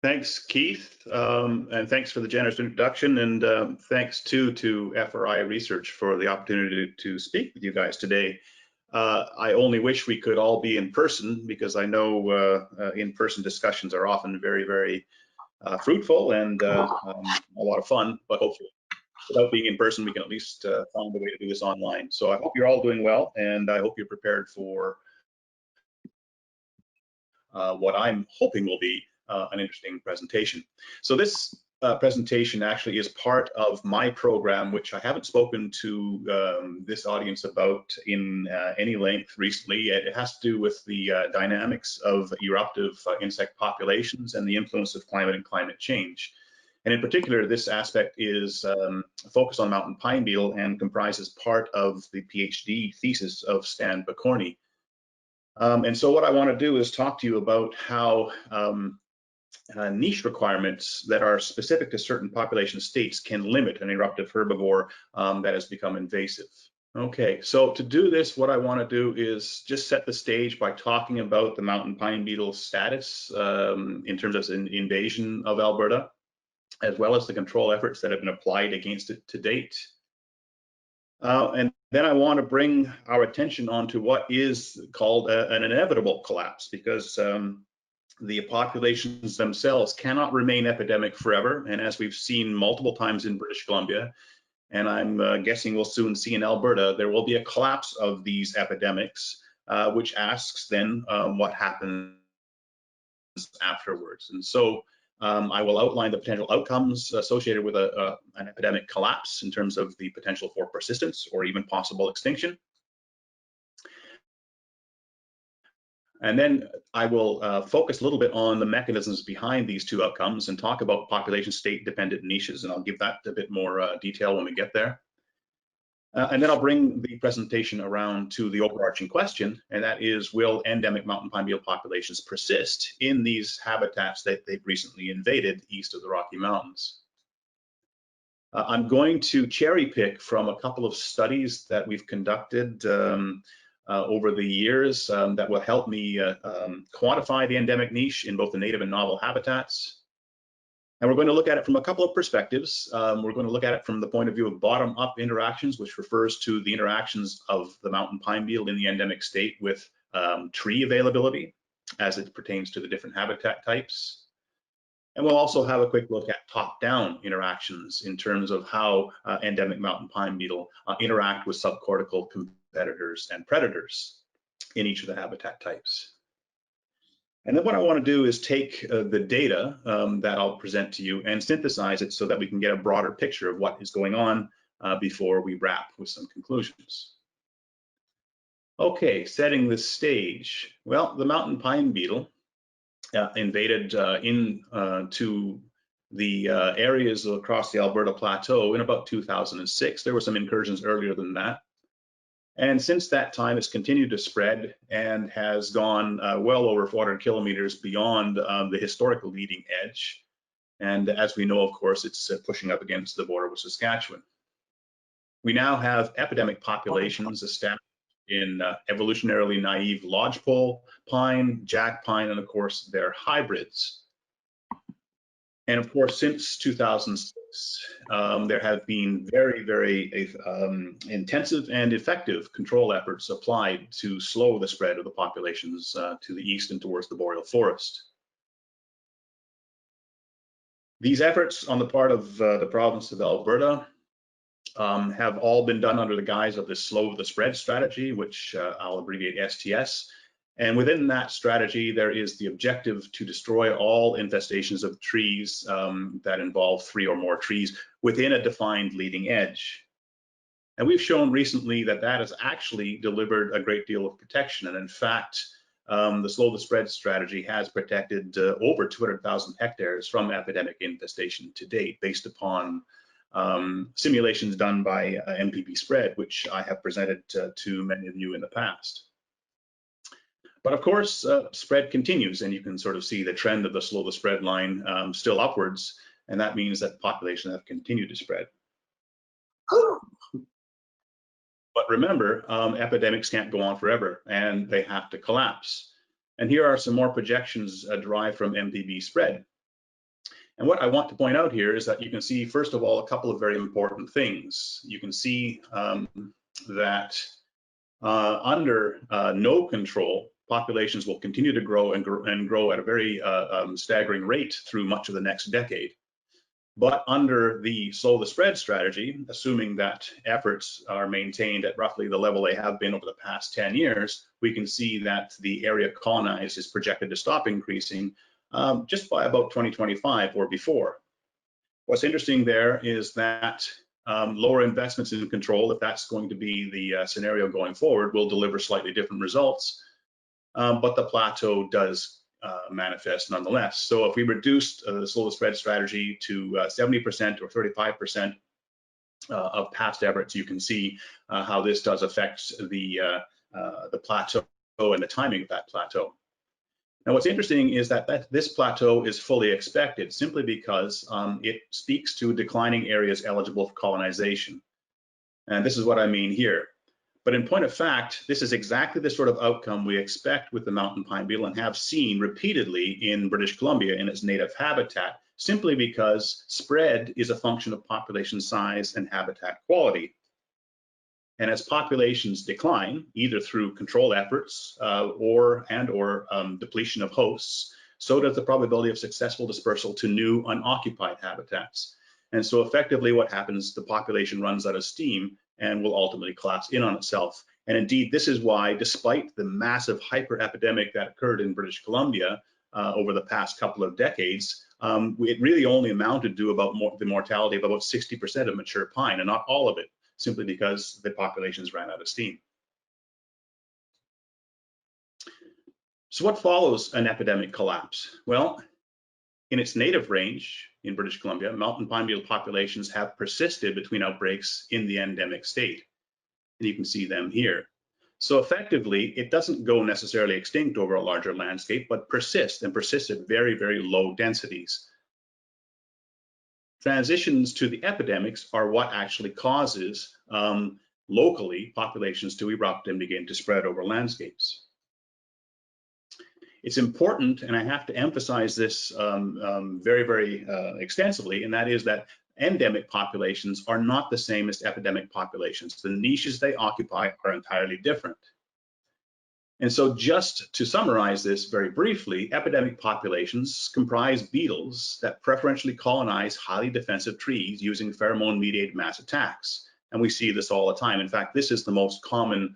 Thanks, Keith, and thanks for the generous introduction, and thanks too to FRI Research for the opportunity to speak with you guys today. I only wish we could all be in person, because I know in-person discussions are often very fruitful and a lot of fun, but hopefully without being in person, we can at least find a way to do this online. So I hope you're all doing well, and I hope you're prepared for what I'm hoping will be an interesting presentation. So this presentation actually is part of my program, which I haven't spoken to this audience about in any length recently. It has to do with the dynamics of eruptive insect populations and the influence of climate and climate change. And in particular, this aspect is focused on mountain pine beetle and comprises part of the PhD thesis of Stan Picorni. And so what I want to do is talk to you about how niche requirements that are specific to certain population states can limit an eruptive herbivore that has become invasive. Okay, so to do this, what I want to do is just set the stage by talking about the mountain pine beetle status in terms of an invasion of Alberta, as well as the control efforts that have been applied against it to date. And then I want to bring our attention onto what is called an inevitable collapse, because the populations themselves cannot remain epidemic forever. And as we've seen multiple times in British Columbia, and I'm guessing we'll soon see in Alberta, there will be a collapse of these epidemics, which asks then what happens afterwards. And so I will outline the potential outcomes associated with an epidemic collapse in terms of the potential for persistence or even possible extinction. And then I will focus a little bit on the mechanisms behind these two outcomes and talk about population state dependent niches, and I'll give that a bit more detail when we get there. And then I'll bring the presentation around to the overarching question, and that is, will endemic mountain pine beetle populations persist in these habitats that they've recently invaded east of the Rocky Mountains? I'm going to cherry pick from a couple of studies that we've conducted over the years that will help me quantify the endemic niche in both the native and novel habitats. And we're going to look at it from a couple of perspectives. We're going to look at it from the point of view of bottom-up interactions, which refers to the interactions of the mountain pine beetle in the endemic state with tree availability as it pertains to the different habitat types. And we'll also have a quick look at top-down interactions in terms of how endemic mountain pine beetle interact with subcortical competitors and predators in each of the habitat types. And then what I want to do is take the data that I'll present to you and synthesize it so that we can get a broader picture of what is going on before we wrap with some conclusions. Okay, setting the stage. Well, the mountain pine beetle invaded into the areas across the Alberta Plateau in about 2006. There were some incursions earlier than that. And since that time, it's continued to spread and has gone well over 400 kilometers beyond the historical leading edge. And as we know, of course, it's pushing up against the border with Saskatchewan. We now have epidemic populations established in evolutionarily naive lodgepole pine, jack pine, and of course, their hybrids. And of course, since 2006, there have been very intensive and effective control efforts applied to slow the spread of the populations to the east and towards the boreal forest. These efforts on the part of the province of Alberta have all been done under the guise of the slow the spread strategy, which I'll abbreviate STS. And within that strategy, there is the objective to destroy all infestations of trees that involve 3 or more trees within a defined leading edge. And we've shown recently that that has actually delivered a great deal of protection. And in fact, the slow the spread strategy has protected over 200,000 hectares from epidemic infestation to date, based upon simulations done by MPB spread, which I have presented to many of you in the past. But of course, spread continues, and you can sort of see the trend of the slow the spread line still upwards, and that means that populations have continued to spread. But remember, epidemics can't go on forever, and they have to collapse. And here are some more projections derived from MPB spread. And what I want to point out here is that you can see, first of all, a couple of very important things. You can see that under no control, populations will continue to grow and grow at a very staggering rate through much of the next decade. But under the slow the spread strategy, assuming that efforts are maintained at roughly the level they have been over the past 10 years, we can see that the area colonized is projected to stop increasing just by about 2025 or before. What's interesting there is that lower investments in control, if that's going to be the scenario going forward, will deliver slightly different results, but the plateau does manifest nonetheless. So if we reduced the slow spread strategy to 70% or 35% of past efforts, you can see how this does affect the plateau and the timing of that plateau. Now, what's interesting is that this plateau is fully expected simply because it speaks to declining areas eligible for colonization. And this is what I mean here. But in point of fact, this is exactly the sort of outcome we expect with the mountain pine beetle and have seen repeatedly in British Columbia in its native habitat, simply because spread is a function of population size and habitat quality. And as populations decline, either through control efforts or depletion of hosts, so does the probability of successful dispersal to new unoccupied habitats. And so effectively what happens, the population runs out of steam and will ultimately collapse in on itself. And indeed, this is why, despite the massive hyperepidemic that occurred in British Columbia over the past couple of decades, it really only amounted to about the mortality of about 60% of mature pine, and not all of it, simply because the populations ran out of steam. So what follows an epidemic collapse? Well, in its native range in British Columbia, mountain pine beetle populations have persisted between outbreaks in the endemic state. And you can see them here. So effectively, it doesn't go necessarily extinct over a larger landscape, but persist at very, very low densities. Transitions to the epidemics are what actually causes locally populations to erupt and begin to spread over landscapes. It's important, and I have to emphasize this very, very extensively, and that is that endemic populations are not the same as epidemic populations. The niches they occupy are entirely different. And so just to summarize this very briefly, epidemic populations comprise beetles that preferentially colonize highly defensive trees using pheromone-mediated mass attacks. And we see this all the time. In fact, this is the most common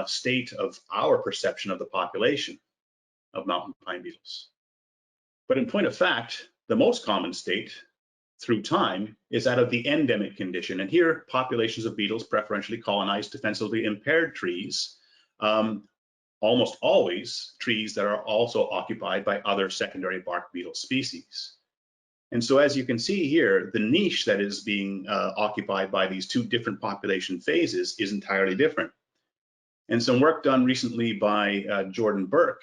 state of our perception of the population of mountain pine beetles. But in point of fact, the most common state through time is that of the endemic condition. And here, populations of beetles preferentially colonize defensively impaired trees, almost always trees that are also occupied by other secondary bark beetle species. And so as you can see here, the niche that is being occupied by these two different population phases is entirely different. And some work done recently by Jordan Burke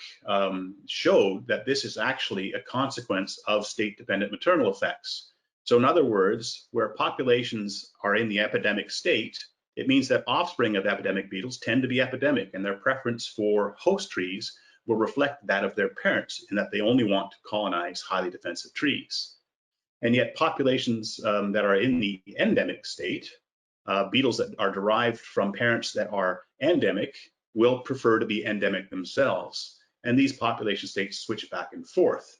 showed that this is actually a consequence of state-dependent maternal effects. So in other words, where populations are in the epidemic state, it means that offspring of epidemic beetles tend to be epidemic, and their preference for host trees will reflect that of their parents in that they only want to colonize highly defensive trees. And yet populations that are in the endemic state, beetles that are derived from parents that are endemic, will prefer to be endemic themselves. And these population states switch back and forth,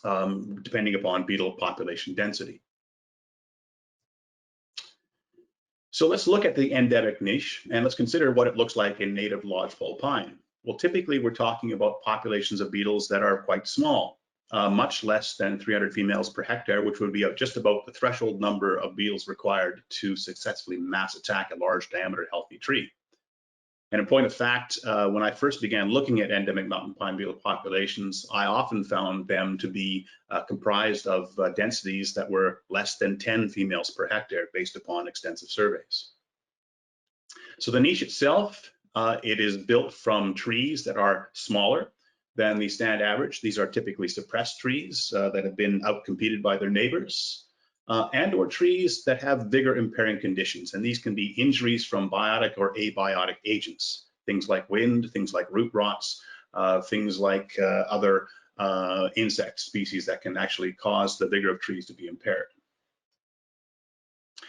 depending upon beetle population density. So let's look at the endemic niche, and let's consider what it looks like in native lodgepole pine. Well, typically we're talking about populations of beetles that are quite small, much less than 300 females per hectare, which would be just about the threshold number of beetles required to successfully mass attack a large diameter healthy tree. And in point of fact, when I first began looking at endemic mountain pine beetle populations, I often found them to be comprised of densities that were less than 10 females per hectare based upon extensive surveys. So the niche itself, it is built from trees that are smaller than the standard average. These are typically suppressed trees that have been outcompeted by their neighbors, and or trees that have vigor impairing conditions. And these can be injuries from biotic or abiotic agents, things like wind, things like root rots, things like other insect species that can actually cause the vigor of trees to be impaired.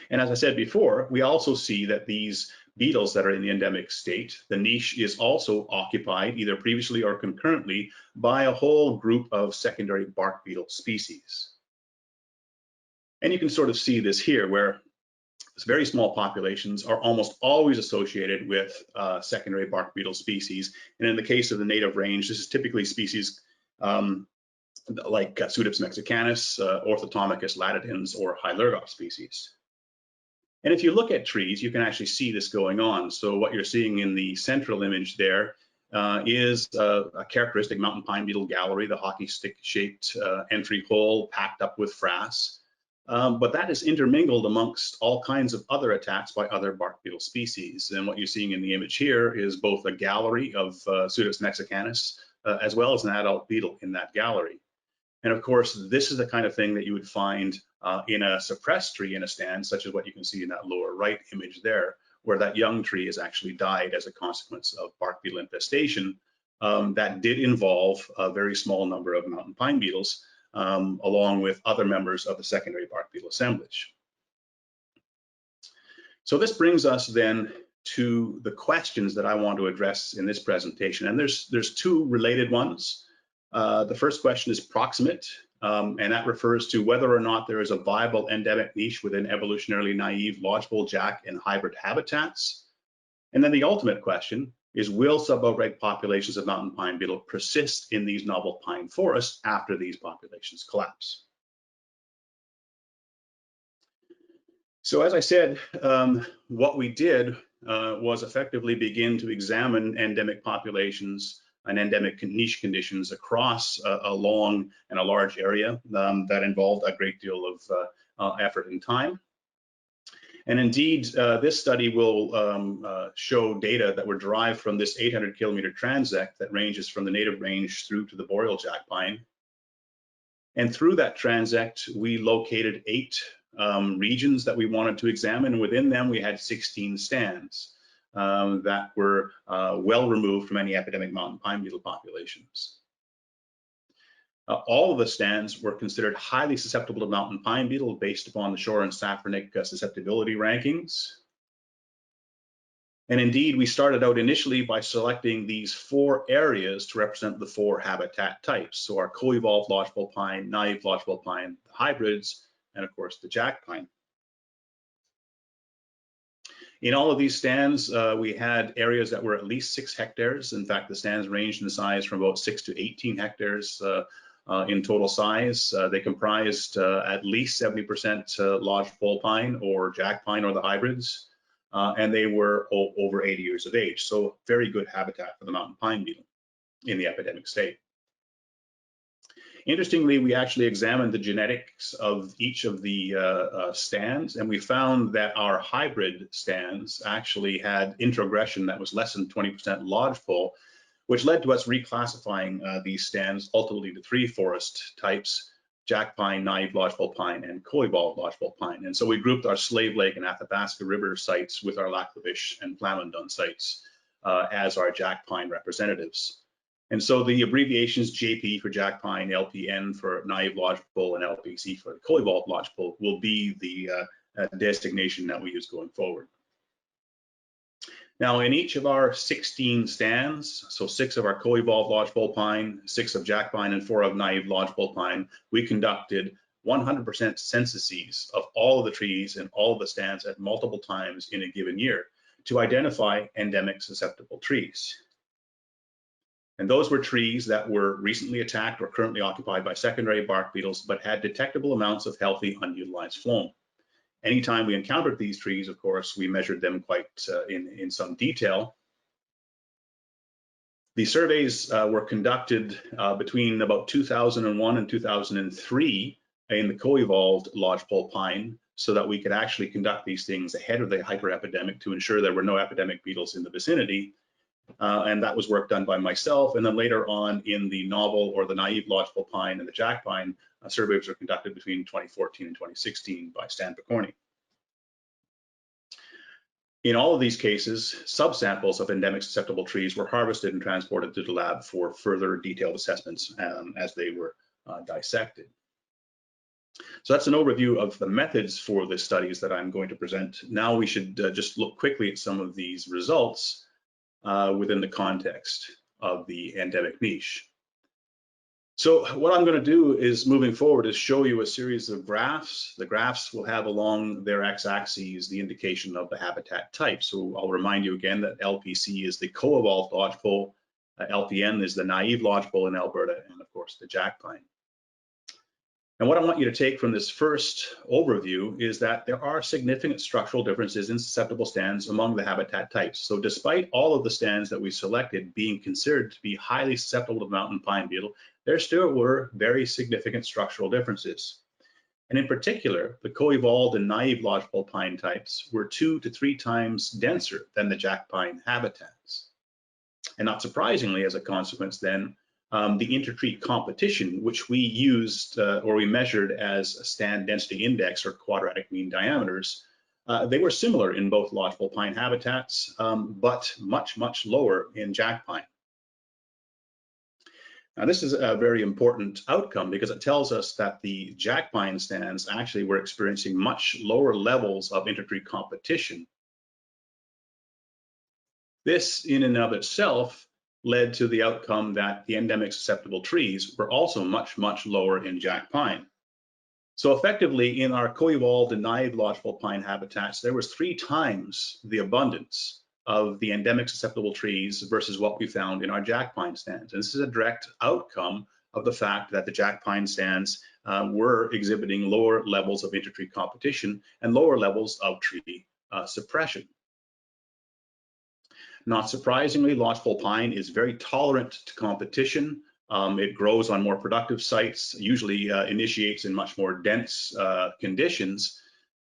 And as I said before, we also see that these beetles that are in the endemic state, the niche is also occupied either previously or concurrently by a whole group of secondary bark beetle species. And you can sort of see this here, where very small populations are almost always associated with secondary bark beetle species. And in the case of the native range, this is typically species like Pseudops mexicanus, Orthotomachus latidens, or Hylergops species. And if you look at trees, you can actually see this going on. So what you're seeing in the central image there is a characteristic mountain pine beetle gallery, the hockey stick shaped entry hole packed up with frass. But that is intermingled amongst all kinds of other attacks by other bark beetle species. And what you're seeing in the image here is both a gallery of Pseudops mexicanus as well as an adult beetle in that gallery. And of course, this is the kind of thing that you would find in a suppressed tree in a stand, such as what you can see in that lower right image there, where that young tree has actually died as a consequence of bark beetle infestation. That did involve a very small number of mountain pine beetles, along with other members of the secondary bark beetle assemblage. So this brings us then to the questions that I want to address in this presentation. And there's two related ones. The first question is proximate, and that refers to whether or not there is a viable endemic niche within evolutionarily naive lodgepole, jack, and hybrid habitats. And then the ultimate question is, will sub-outbreak populations of mountain pine beetle persist in these novel pine forests after these populations collapse? So as I said, what we did was effectively begin to examine endemic populations and endemic niche conditions across a long and a large area that involved a great deal of effort and time. And indeed, this study will show data that were derived from this 800-kilometer transect that ranges from the native range through to the boreal jack pine. And through that transect, we located 8 regions that we wanted to examine. And within them, we had 16 stands that were well removed from any epidemic mountain pine beetle populations. All of the stands were considered highly susceptible to mountain pine beetle based upon the Shore and Safranic susceptibility rankings. And indeed, we started out initially by selecting these 4 areas to represent the 4 habitat types. So our co-evolved lodgepole pine, naive lodgepole pine, hybrids, and of course the jack pine. In all of these stands, we had areas that were at least 6 hectares. In fact, the stands ranged in size from about 6 to 18 hectares in total size. They comprised at least 70% lodgepole pine or jack pine or the hybrids, and they were over 80 years of age. So very good habitat for the mountain pine beetle in the epidemic state. Interestingly, we actually examined the genetics of each of the stands, and we found that our hybrid stands actually had introgression that was less than 20% lodgepole, which led to us reclassifying these stands ultimately to 3 forest types: jack pine, naive lodgepole pine, and co-evolved lodgepole pine. And so we grouped our Slave Lake and Athabasca River sites with our Lac La Biche and Plamondon sites as our jack pine representatives. And so the abbreviations JP for jack pine, LPN for naive lodgepole, and LPC for co-evolved lodgepole will be the designation that we use going forward. Now, in each of our 16 stands, so 6 of our co-evolved lodgepole pine, 6 of jack pine, and 4 of naive lodgepole pine, we conducted 100% censuses of all of the trees and all of the stands at multiple times in a given year to identify endemic susceptible trees. And those were trees that were recently attacked or currently occupied by secondary bark beetles, but had detectable amounts of healthy unutilized phloem. Anytime we encountered these trees, of course, we measured them quite in some detail. The surveys were conducted between about 2001 and 2003 in the co-evolved lodgepole pine, so that we could actually conduct these things ahead of the hyperepidemic to ensure there were no epidemic beetles in the vicinity. And that was work done by myself. And then later on in the novel or the naive lodgepole pine and the jack pine, surveys were conducted between 2014 and 2016 by Stan Picorni. In all of these cases, subsamples of endemic susceptible trees were harvested and transported to the lab for further detailed assessments as they were dissected. So that's an overview of the methods for the studies that I'm going to present. Now we should just look quickly at some of these results within the context of the endemic niche. So what I'm going to do is, moving forward, is show you a series of graphs. The graphs will have along their x-axes the indication of the habitat type. So I'll remind you again that LPC is the co-evolved lodgepole, LPN is the naïve lodgepole in Alberta, and of course the jack pine. And what I want you to take from this first overview is that there are significant structural differences in susceptible stands among the habitat types. So despite all of the stands that we selected being considered to be highly susceptible to mountain pine beetle, there still were very significant structural differences. And in particular, the co-evolved and naïve lodgepole pine types were 2 to 3 times denser than the jack pine habitats. And not surprisingly, as a consequence then, the intertree competition, which we used or we measured as a stand density index or quadratic mean diameters, they were similar in both lodgepole pine habitats, but much, much lower in jack pine. Now, this is a very important outcome because it tells us that the jack pine stands actually were experiencing much lower levels of intertree competition. This, in and of itself, led to the outcome that the endemic susceptible trees were also much, much lower in jack pine. So effectively, in our co-evolved and naïve lodgepole pine habitats, there was 3 times the abundance of the endemic susceptible trees versus what we found in our jack pine stands. And this is a direct outcome of the fact that the jack pine stands were exhibiting lower levels of intertree competition and lower levels of tree suppression. Not surprisingly, lodgepole pine is very tolerant to competition. It grows on more productive sites, usually initiates in much more dense conditions,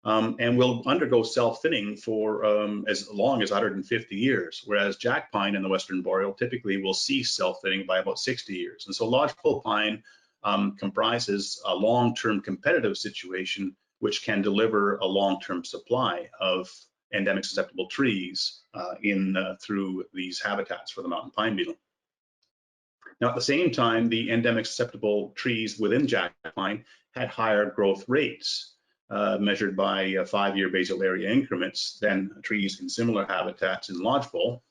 and will undergo self-thinning for as long as 150 years, whereas jack pine in the Western Boreal typically will cease self-thinning by about 60 years. And so lodgepole pine comprises a long-term competitive situation which can deliver a long-term supply of endemic susceptible trees through these habitats for the mountain pine beetle. Now, at the same time, the endemic susceptible trees within jack pine had higher growth rates measured by 5-year basal area increments than trees in similar habitats in lodgepole.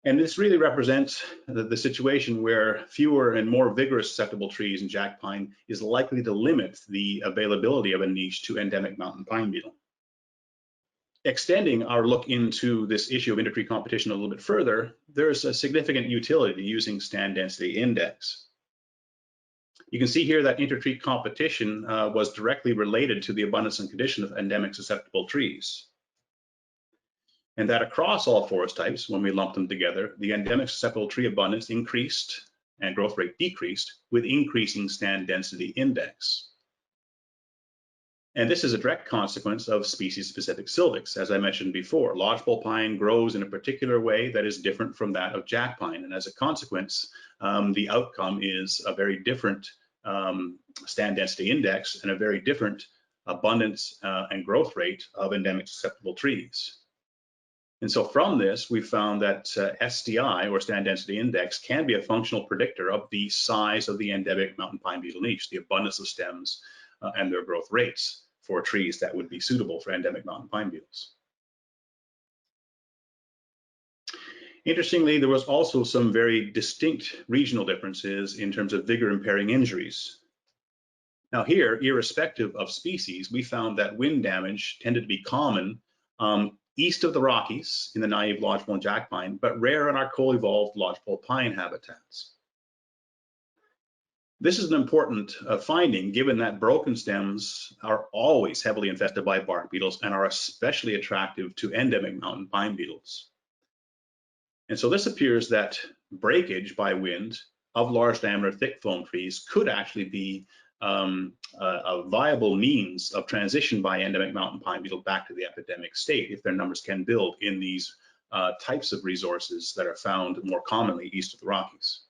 And this really represents the situation where fewer and more vigorous susceptible trees in jack pine is likely to limit the availability of a niche to endemic mountain pine beetle. Extending our look into this issue of intertree competition a little bit further, there's a significant utility to using stand density index. You can see here that intertree competition was directly related to the abundance and condition of endemic susceptible trees. And that across all forest types, when we lump them together, the endemic susceptible tree abundance increased and growth rate decreased with increasing stand density index. And this is a direct consequence of species-specific sylvics. As I mentioned before, lodgepole pine grows in a particular way that is different from that of jack pine. And as a consequence, the outcome is a very different stand density index and a very different abundance and growth rate of endemic susceptible trees. And so from this, we found that SDI, or stand density index, can be a functional predictor of the size of the endemic mountain pine beetle niche, the abundance of stems and their growth rates for trees that would be suitable for endemic mountain pine beetles. Interestingly, there was also some very distinct regional differences in terms of vigor impairing injuries. Now here, irrespective of species, we found that wind damage tended to be common east of the Rockies in the naïve lodgepole and jack pine, but rare in our co-evolved lodgepole pine habitats. This is an important finding, given that broken stems are always heavily infested by bark beetles and are especially attractive to endemic mountain pine beetles. And so this appears that breakage by wind of large diameter thick foam trees could actually be a viable means of transition by endemic mountain pine beetle back to the epidemic state if their numbers can build in these types of resources that are found more commonly east of the Rockies.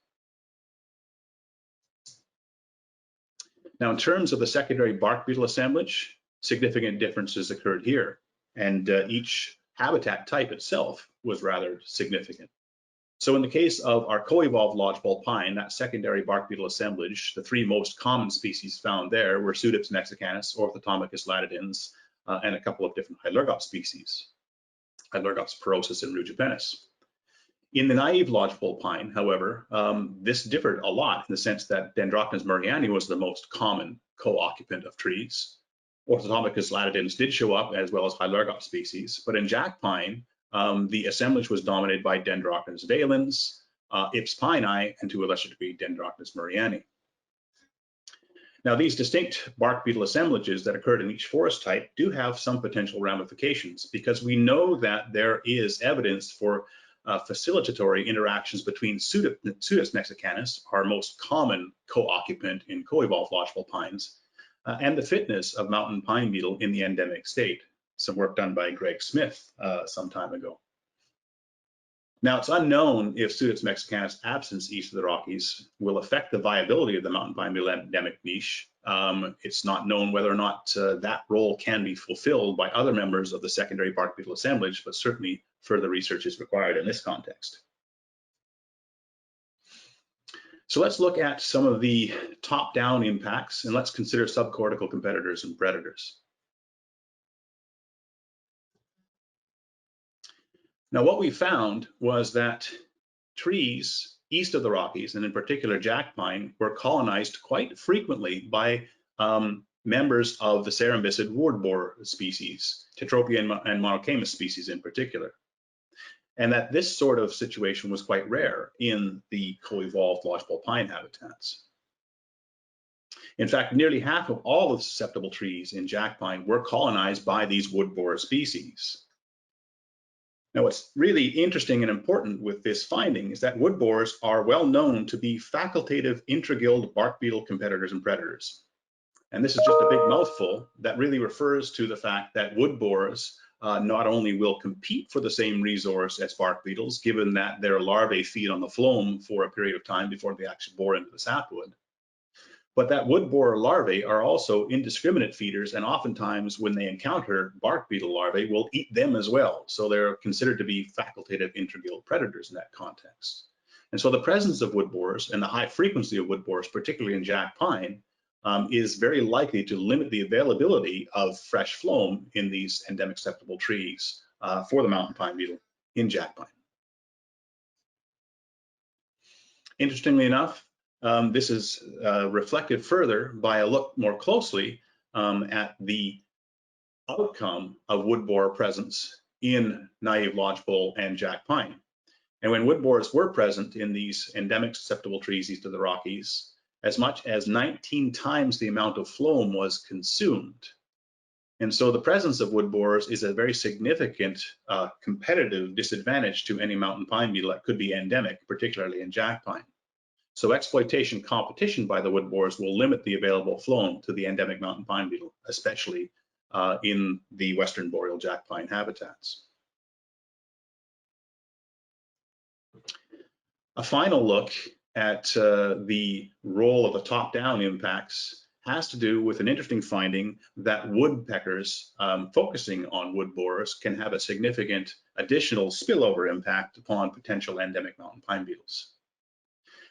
Now, in terms of the secondary bark beetle assemblage, significant differences occurred here, and each habitat type itself was rather significant. So in the case of our co-evolved lodgepole pine, that secondary bark beetle assemblage, the three most common species found there were Pseudops mexicanus, Orthotomachus latidens, and a couple of different Hylergops species, Hylergops porosus and rugipennis. In the naïve lodgepole pine, however, this differed a lot in the sense that Dendroctonus murrayani was the most common co-occupant of trees. Orthotomachus latidens did show up, as well as Hylergops species, but in jack pine, the assemblage was dominated by Dendroctonus valens, Ips pinei, and to a lesser degree, Dendroctonus murrayani. Now, these distinct bark beetle assemblages that occurred in each forest type do have some potential ramifications, because we know that there is evidence for facilitatory interactions between Pseudops mexicanus, our most common co-occupant in co-evolved lodgepole pines, and the fitness of mountain pine beetle in the endemic state. Some work done by Greg Smith some time ago. Now, it's unknown if Pseudops mexicanus absence east of the Rockies will affect the viability of the mountain pine beetle epidemic niche. It's not known whether or not that role can be fulfilled by other members of the secondary bark beetle assemblage, but certainly further research is required in this context. So let's look at some of the top-down impacts, and let's consider subcortical competitors and predators. Now, what we found was that trees east of the Rockies, and in particular jack pine, were colonized quite frequently by members of the cerambycid wood borer species, Tetropium and Monochamus species in particular, and that this sort of situation was quite rare in the co-evolved lodgepole pine habitats. In fact, nearly half of all of the susceptible trees in jack pine were colonized by these wood borer species. Now, what's really interesting and important with this finding is that wood borers are well known to be facultative intraguild bark beetle competitors and predators. And this is just a big mouthful that really refers to the fact that wood borers not only will compete for the same resource as bark beetles, given that their larvae feed on the phloem for a period of time before they actually bore into the sapwood, but that wood borer larvae are also indiscriminate feeders, and oftentimes when they encounter bark beetle larvae will eat them as well. So they're considered to be facultative intraguild predators in that context. And so the presence of wood borers and the high frequency of wood borers, particularly in jack pine, is very likely to limit the availability of fresh phloem in these endemic susceptible trees for the mountain pine beetle in jack pine. Interestingly enough, this is reflected further by a look more closely at the outcome of wood borer presence in naïve lodgepole and jack pine. And when wood borers were present in these endemic susceptible trees east of the Rockies, as much as 19 times the amount of phloem was consumed. And so the presence of wood borers is a very significant competitive disadvantage to any mountain pine beetle that could be endemic, particularly in jack pine. So exploitation competition by the wood borers will limit the available phloem to the endemic mountain pine beetle, especially in the western boreal jack pine habitats. A final look at the role of the top-down impacts has to do with an interesting finding that woodpeckers focusing on wood borers can have a significant additional spillover impact upon potential endemic mountain pine beetles.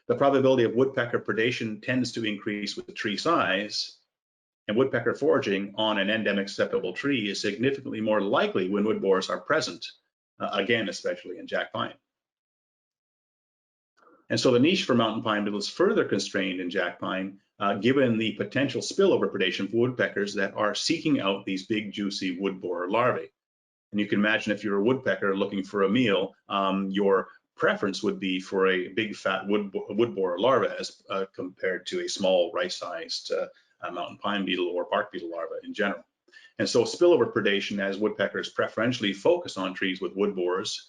The probability of woodpecker predation tends to increase with the tree size, and woodpecker foraging on an endemic susceptible tree is significantly more likely when wood borers are present, again, especially in jack pine. And so the niche for mountain pine beetle is further constrained in jack pine, given the potential spillover predation for woodpeckers that are seeking out these big, juicy wood borer larvae. And you can imagine if you're a woodpecker looking for a meal, your preference would be for a big fat wood borer larva as compared to a small rice-sized mountain pine beetle or bark beetle larva in general. And so spillover predation, as woodpeckers preferentially focus on trees with wood borers,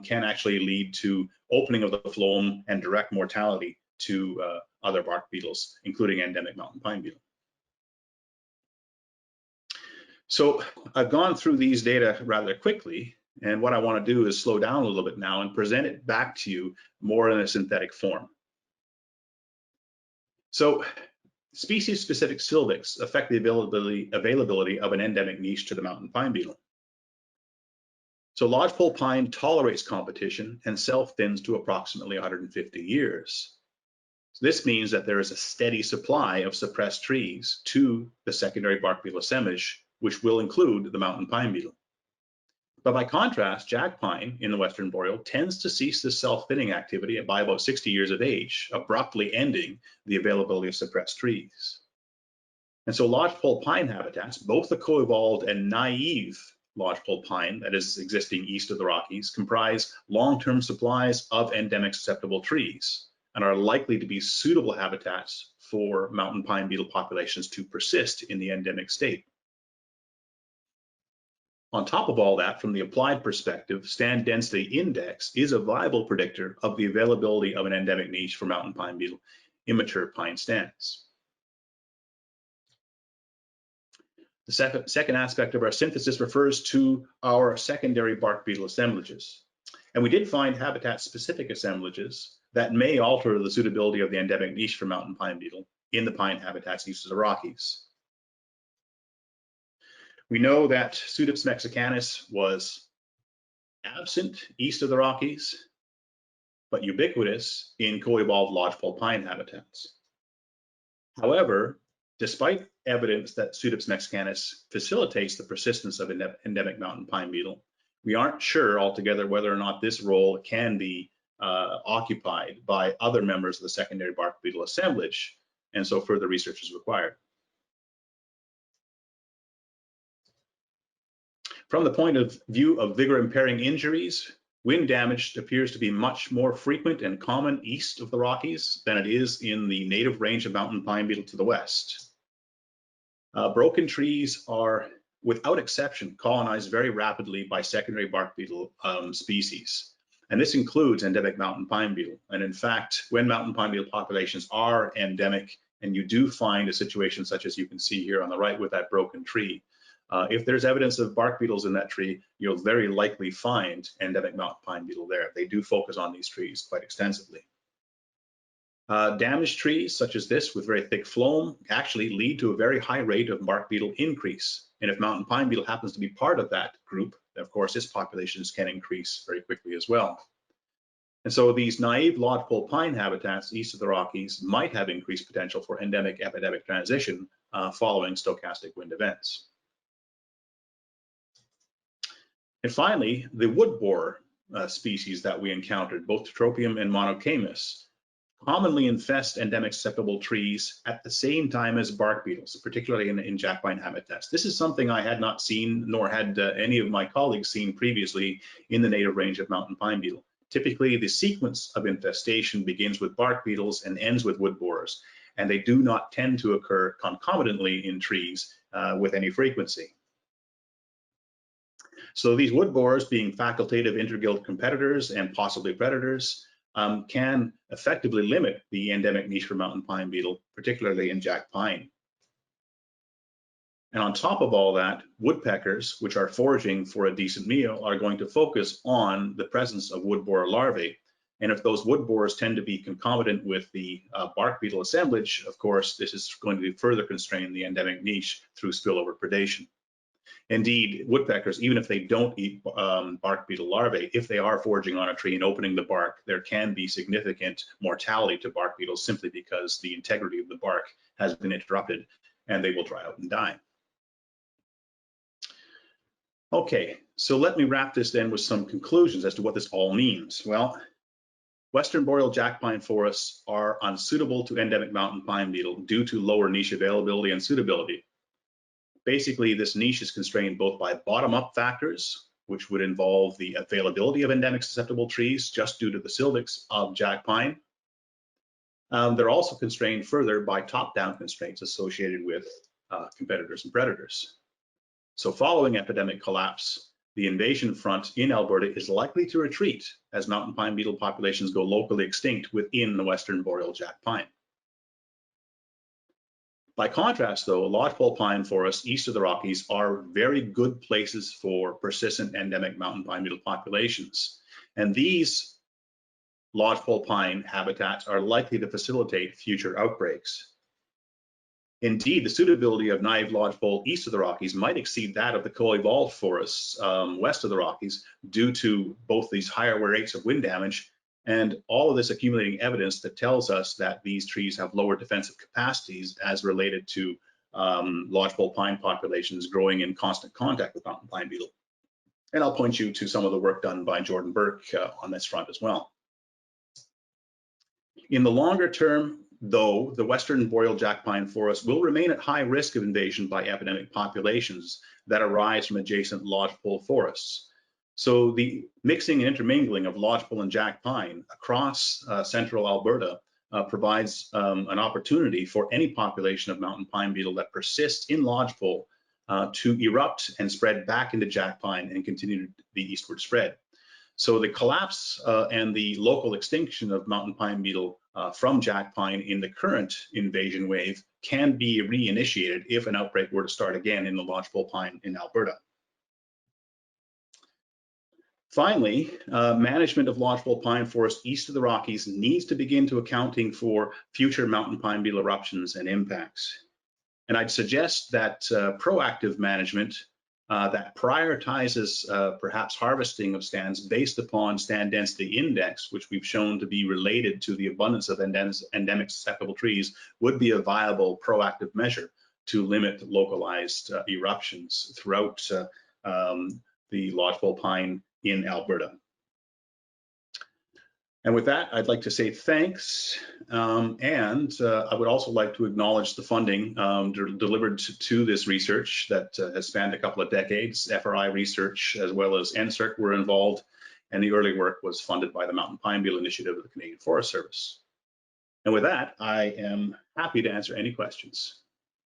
can actually lead to opening of the phloem and direct mortality to other bark beetles, including endemic mountain pine beetle. So I've gone through these data rather quickly, and what I want to do is slow down a little bit now and present it back to you more in a synthetic form. So species-specific sylvics affect the availability of an endemic niche to the mountain pine beetle. So lodgepole pine tolerates competition and self-thins to approximately 150 years. So this means that there is a steady supply of suppressed trees to the secondary bark beetle assemblage, which will include the mountain pine beetle. But by contrast, jack pine in the Western Boreal tends to cease this self-thinning activity by about 60 years of age, abruptly ending the availability of suppressed trees. And so lodgepole pine habitats, both the co-evolved and naive lodgepole pine that is existing east of the Rockies, comprise long-term supplies of endemic-susceptible trees and are likely to be suitable habitats for mountain pine beetle populations to persist in the endemic state. On top of all that, from the applied perspective, stand density index is a viable predictor of the availability of an endemic niche for mountain pine beetle immature pine stands. The second aspect of our synthesis refers to our secondary bark beetle assemblages. And we did find habitat-specific assemblages that may alter the suitability of the endemic niche for mountain pine beetle in the pine habitats east of the Rockies. We know that Pseudops mexicanus was absent east of the Rockies, but ubiquitous in co-evolved lodgepole pine habitats. However, despite evidence that Pseudops mexicanus facilitates the persistence of endemic mountain pine beetle, we aren't sure altogether whether or not this role can be occupied by other members of the secondary bark beetle assemblage, and so further research is required. From the point of view of vigor-impairing injuries, wind damage appears to be much more frequent and common east of the Rockies than it is in the native range of mountain pine beetle to the west. Broken trees are, without exception, colonized very rapidly by secondary bark beetle species. And this includes endemic mountain pine beetle. And in fact, when mountain pine beetle populations are endemic, and you do find a situation such as you can see here on the right with that broken tree, if there's evidence of bark beetles in that tree, you'll very likely find endemic mountain pine beetle there. They do focus on these trees quite extensively. Damaged trees such as this with very thick phloem actually lead to a very high rate of bark beetle increase. And if mountain pine beetle happens to be part of that group, then of course its populations can increase very quickly as well. And so these naive lodgepole pine habitats east of the Rockies might have increased potential for endemic epidemic transition following stochastic wind events. And finally, the wood borer species that we encountered, both Tetropium and Monochamus, commonly infest endemic-susceptible trees at the same time as bark beetles, particularly in jack pine habitats. This is something I had not seen, nor had any of my colleagues seen previously in the native range of mountain pine beetle. Typically, the sequence of infestation begins with bark beetles and ends with wood borers, and they do not tend to occur concomitantly in trees with any frequency. So these wood borers, being facultative interguild competitors and possibly predators, can effectively limit the endemic niche for mountain pine beetle, particularly in jack pine. And on top of all that, woodpeckers, which are foraging for a decent meal, are going to focus on the presence of wood borer larvae. And if those wood borers tend to be concomitant with the bark beetle assemblage, of course, this is going to further constrain the endemic niche through spillover predation. Indeed, woodpeckers, even if they don't eat bark beetle larvae, if they are foraging on a tree and opening the bark, there can be significant mortality to bark beetles simply because the integrity of the bark has been interrupted and they will dry out and die. Okay, so let me wrap this then with some conclusions as to what this all means. Well, Western boreal jack pine forests are unsuitable to endemic mountain pine beetle due to lower niche availability and suitability. Basically, this niche is constrained both by bottom-up factors, which would involve the availability of endemic susceptible trees just due to the sylvics of jack pine. They're also constrained further by top-down constraints associated with competitors and predators. So following epidemic collapse, the invasion front in Alberta is likely to retreat as mountain pine beetle populations go locally extinct within the Western boreal jack pine. By contrast, though, lodgepole pine forests east of the Rockies are very good places for persistent endemic mountain pine beetle populations. And these lodgepole pine habitats are likely to facilitate future outbreaks. Indeed, the suitability of naïve lodgepole east of the Rockies might exceed that of the co-evolved forests west of the Rockies due to both these higher rates of wind damage and all of this accumulating evidence that tells us that these trees have lower defensive capacities as related to lodgepole pine populations growing in constant contact with mountain pine beetle. And I'll point you to some of the work done by Jordan Burke on this front as well. In the longer term, though, the western boreal jack pine forest will remain at high risk of invasion by epidemic populations that arise from adjacent lodgepole forests. So the mixing and intermingling of lodgepole and jack pine across central Alberta provides an opportunity for any population of mountain pine beetle that persists in lodgepole to erupt and spread back into jack pine and continue the eastward spread. So the collapse and the local extinction of mountain pine beetle from jack pine in the current invasion wave can be reinitiated if an outbreak were to start again in the lodgepole pine in Alberta. Finally, management of lodgepole pine forest east of the Rockies needs to begin to accounting for future mountain pine beetle eruptions and impacts. And I'd suggest that proactive management that prioritizes perhaps harvesting of stands based upon stand density index, which we've shown to be related to the abundance of endemic susceptible trees, would be a viable proactive measure to limit localized eruptions throughout the lodgepole pine in Alberta. And with that, I'd like to say thanks. I would also like to acknowledge the funding delivered to this research that has spanned a couple of decades. FRI research as well as NSERC were involved, and the early work was funded by the Mountain Pine Beetle Initiative of the Canadian Forest Service. And with that, I am happy to answer any questions.